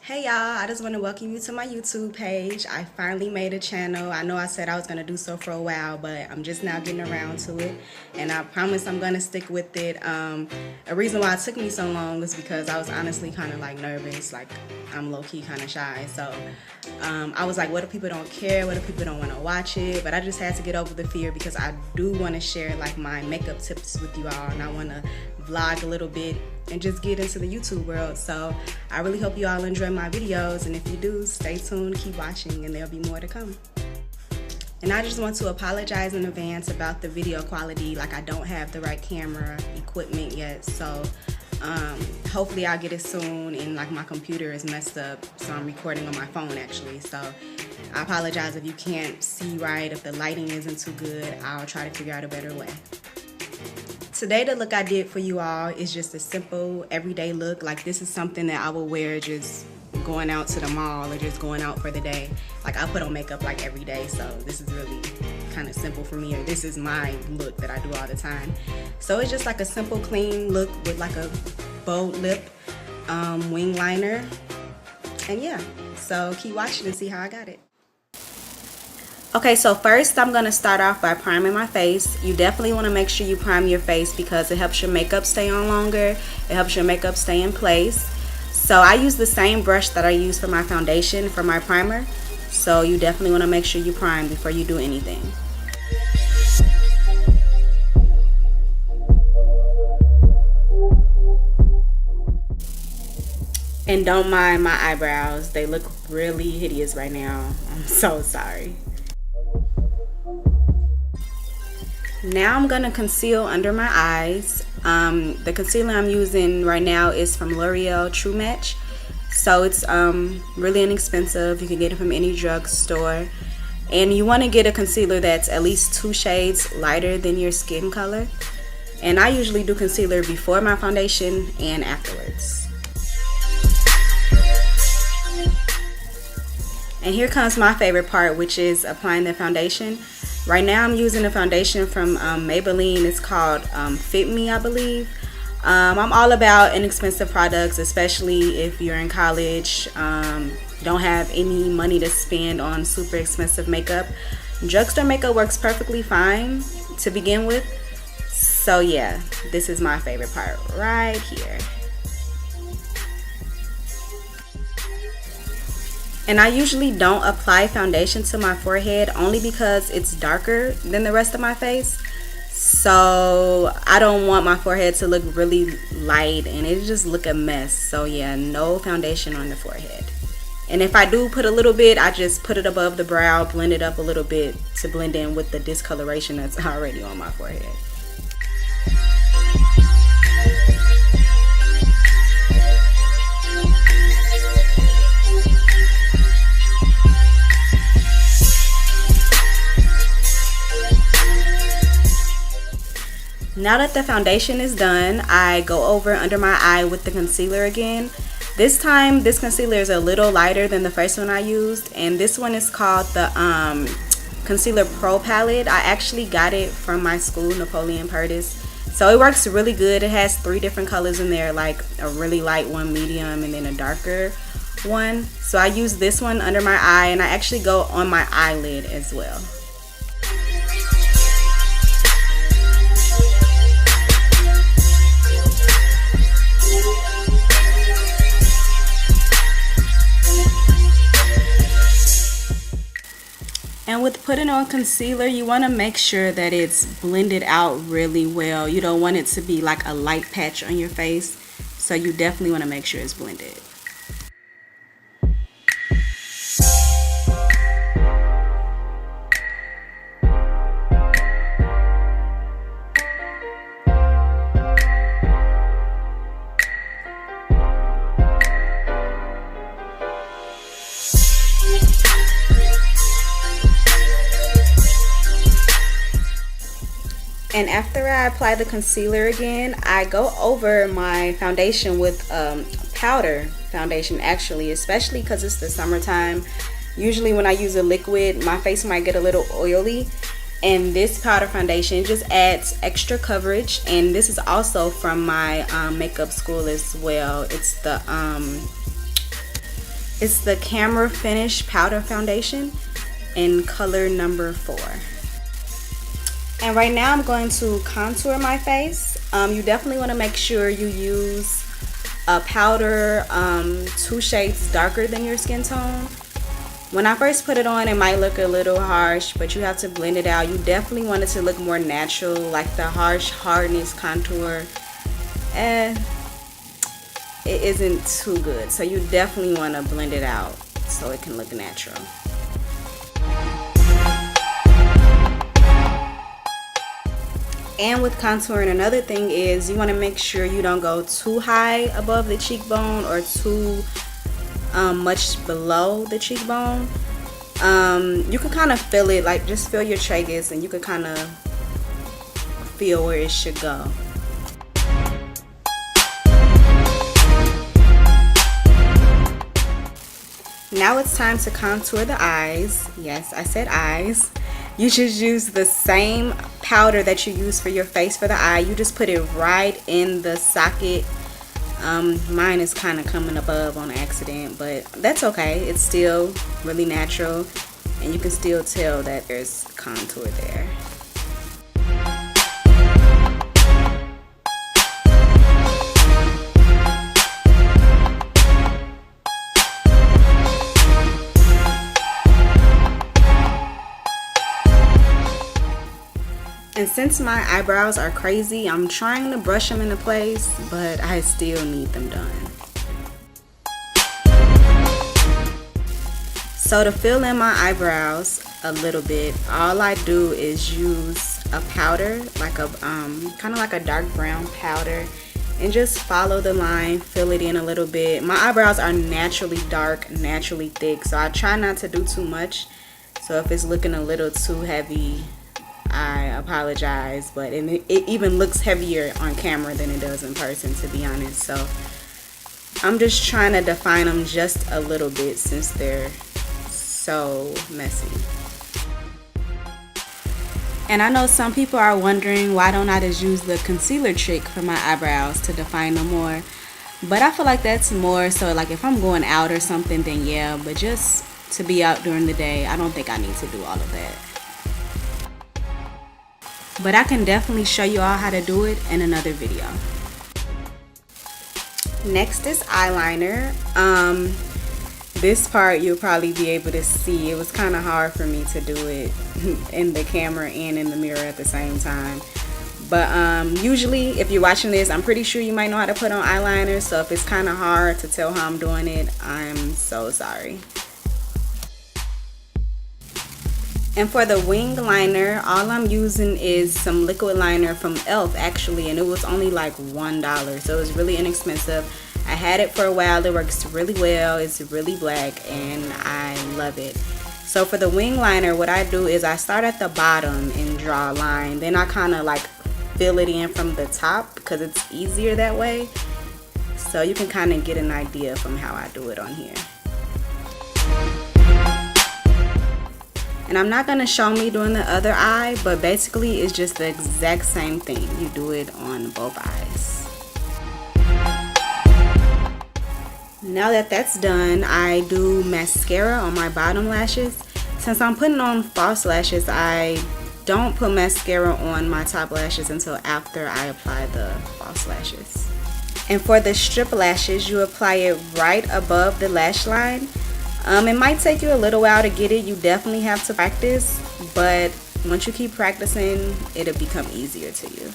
Hey y'all, I just want to welcome you to my YouTube page. I finally made a channel. I know I said I was going to do so for a while, but I'm just now getting around to it. And I promise I'm going to stick with it. A reason why it took me so long was because I was honestly kind of like nervous. Like I'm low-key kind of shy. So I was like, what if people don't care? What if people don't want to watch it? But I just had to get over the fear because I do want to share like my makeup tips with you all. And I want to vlog a little bit and just get into the YouTube world. So I really hope you all enjoy my videos, and if you do, stay tuned, keep watching, and there'll be more to come. And I just want to apologize in advance about the video quality. Like I don't have the right camera equipment yet, so hopefully I'll get it soon. And like my computer is messed up, so I'm recording on my phone actually. So I apologize if you can't see right, if the lighting isn't too good. I'll try to figure out a better way. Today the look I did for you all is just a simple everyday look. Like this is something that I will wear just going out to the mall or just going out for the day. Like I put on makeup like every day, so this is really kind of simple for me, or this is my look that I do all the time. So it's just like a simple clean look with like a bold lip, wing liner, and yeah, so keep watching and see how I got it. Okay, so first I'm going to start off by priming my face. You definitely want to make sure you prime your face because it helps your makeup stay on longer. It helps your makeup stay in place. So I use the same brush that I use for my foundation for my primer. So you definitely want to make sure you prime before you do anything. And don't mind my eyebrows. They look really hideous right now. I'm so sorry. Now I'm going to conceal under my eyes. The concealer I'm using right now is from L'Oreal True Match. So it's really inexpensive. You can get it from any drugstore. And you want to get a concealer that's at least 2 shades lighter than your skin color. And I usually do concealer before my foundation and afterwards. And here comes my favorite part, which is applying the foundation. Right now I'm using a foundation from Maybelline. It's called Fit Me, I believe. I'm all about inexpensive products, especially if you're in college, don't have any money to spend on super expensive makeup. Drugstore makeup works perfectly fine to begin with. So yeah, this is my favorite part right here. And I usually don't apply foundation to my forehead only because it's darker than the rest of my face. So I don't want my forehead to look really light and it just look a mess. So yeah, no foundation on the forehead. And if I do put a little bit, I just put it above the brow, blend it up a little bit to blend in with the discoloration that's already on my forehead. Now that the foundation is done, I go over under my eye with the concealer again. This time, this concealer is a little lighter than the first one I used, and this one is called the Concealer Pro palette. I actually got it from my school, Napoleon Purtis. So it works really good. It has 3 different colors in there, like a really light one, medium, and then a darker one. So I use this one under my eye, and I actually go on my eyelid as well. And with putting on concealer, you want to make sure that it's blended out really well. You don't want it to be like a light patch on your face. So you definitely want to make sure it's blended. And after I apply the concealer again, I go over my foundation with powder foundation actually, especially because it's the summertime. Usually when I use a liquid, my face might get a little oily. And this powder foundation just adds extra coverage. And this is also from my makeup school as well. It's the It's the Camera Finish Powder Foundation in color number 4. And right now I'm going to contour my face. You definitely want to make sure you use a powder 2 shades darker than your skin tone. When I first put it on, it might look a little harsh, but you have to blend it out. You definitely want it to look more natural, like the harsh hardness contour. And it isn't too good. So you definitely want to blend it out so it can look natural. And with contouring, another thing is you want to make sure you don't go too high above the cheekbone or too much below the cheekbone. You can kind of feel it, like just feel your tragus and you can kind of feel where it should go. Now it's time to contour the eyes. Yes, I said eyes. You should use the same powder that you use for your face for the eye. You just put it right in the socket. Mine is kind of coming above on accident, but that's okay. It's still really natural and you can still tell that there's contour there. And since my eyebrows are crazy, I'm trying to brush them into place, but I still need them done. So to fill in my eyebrows a little bit, all I do is use a powder, like a kind of like a dark brown powder, and just follow the line, fill it in a little bit. My eyebrows are naturally dark, naturally thick, so I try not to do too much. So if it's looking a little too heavy, I apologize, but it even looks heavier on camera than it does in person, to be honest. So I'm just trying to define them just a little bit since they're so messy. And I know some people are wondering, why don't I just use the concealer trick for my eyebrows to define them more? But I feel like that's more so like if I'm going out or something, then yeah, but just to be out during the day, I don't think I need to do all of that. But I can definitely show you all how to do it in another video. Next is eyeliner. This part you'll probably be able to see. It was kind of hard for me to do it in the camera and in the mirror at the same time. But usually if you're watching this, I'm pretty sure you might know how to put on eyeliner. So if it's kind of hard to tell how I'm doing it, I'm so sorry. And for the wing liner, all I'm using is some liquid liner from e.l.f. actually, and it was only like $1, so it was really inexpensive. I had it for a while. It works really well. It's really black and I love it. So for the wing liner, what I do is I start at the bottom and draw a line. Then I kind of like fill it in from the top because it's easier that way. So you can kind of get an idea from how I do it on here. And I'm not going to show me doing the other eye, but basically it's just the exact same thing. You do it on both eyes. Now that that's done, I do mascara on my bottom lashes. Since I'm putting on false lashes, I don't put mascara on my top lashes until after I apply the false lashes. And for the strip lashes, you apply it right above the lash line. It might take you a little while to get it. You definitely have to practice, but once you keep practicing, it'll become easier to you.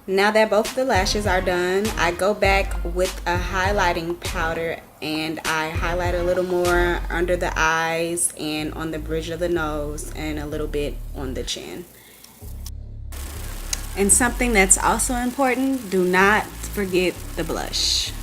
Now that both of the lashes are done, I go back with a highlighting powder and I highlight a little more under the eyes and on the bridge of the nose and a little bit on the chin. And something that's also important, do not forget the blush.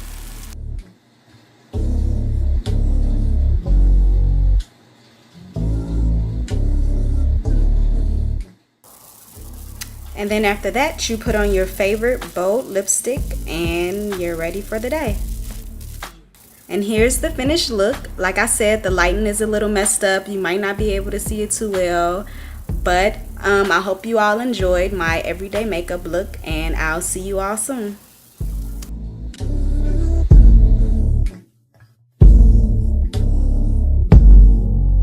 And then after that, you put on your favorite bold lipstick and you're ready for the day. And here's the finished look. Like I said, the lighting is a little messed up. You might not be able to see it too well, but I hope you all enjoyed my everyday makeup look, and I'll see you all soon.